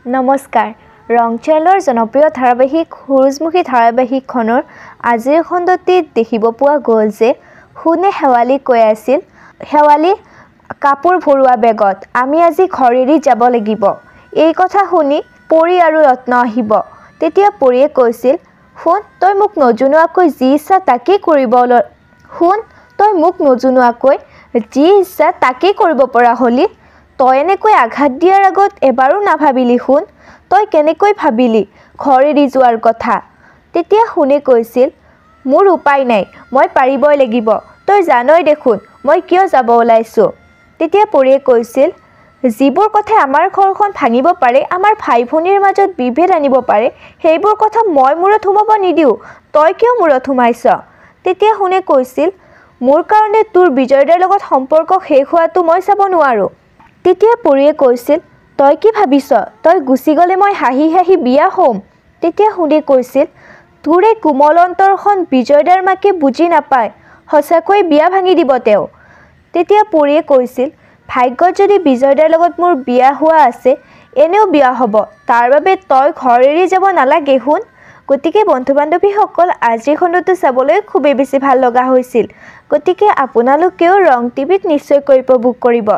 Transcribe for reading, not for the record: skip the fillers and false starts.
নমস্কাৰ ৰং চেনেলৰ জনপ্ৰিয় ধাৰাবাহিক সূৰুযমুখী ধাৰাবাহিকখনৰ আজিৰ খণ্ডটিত দেখিব পোৱা গ'ল যে শুনে শেৱালীক কৈ আছিল শেৱালী কাপোৰ ভৰোৱা বেগত আমি আজি ঘৰ এৰি যাব লাগিব। এই কথা শুনি পৰী আৰু ৰত্ন আহিব। তেতিয়া পৰীয়ে কৈছিল শুন তই মোক নজনোৱাকৈ যি ইচ্ছা তাকেই কৰিব পৰা হলি। তই এনেকৈ আঘাত দিয়াৰ আগত এবাৰো নাভাবিলি শুন তই কেনেকৈ ভাবিলি ঘৰ এৰি যোৱাৰ কথা। তেতিয়া শুনে কৈছিল মোৰ উপায় নাই মই পাৰিবই লাগিব তই জানই দেখোন মই কিয় যাব ওলাইছোঁ। তেতিয়া পৰীয়ে কৈছিল যিবোৰ কথাই আমাৰ ঘৰখন ভাঙিব পাৰে আমাৰ ভাই ভনীৰ মাজত বিভেদ আনিব পাৰে সেইবোৰ কথা মই মূৰত সোমাব নিদিওঁ তই কিয় মূৰত সোমাইছ। তেতিয়া শুনে কৈছিল মোৰ কাৰণে তোৰ বিজয়দাৰ লগত সম্পৰ্ক শেষ হোৱাটো মই চাব নোৱাৰোঁ। তেতিয়া পৰীয়ে কৈছিল তই কি ভাবিছ তই গুচি গ'লে মই হাঁহি হাঁহি বিয়া হ'ম। তেতিয়া শুনে কৈছিল তোৰ এই কোমল অন্তৰখন বিজয়দাৰ মাকে বুজি নাপায় সঁচাকৈ বিয়া ভাঙি দিব তেওঁ। তেতিয়া পৰীয়ে কৈছিল ভাগ্যত যদি বিজয়দাৰ লগত মোৰ বিয়া হোৱা আছে এনেও বিয়া হ'ব তাৰ বাবে তই ঘৰ এৰি যাব নালাগে শুন। গতিকে বন্ধু বান্ধৱীসকল আজিৰ খণ্ডটো চাবলৈ খুবেই বেছি ভাল লগা হৈছিল। গতিকে আপোনালোকেও ৰং টিভিত নিশ্চয়কৈ উপভোগ কৰিব।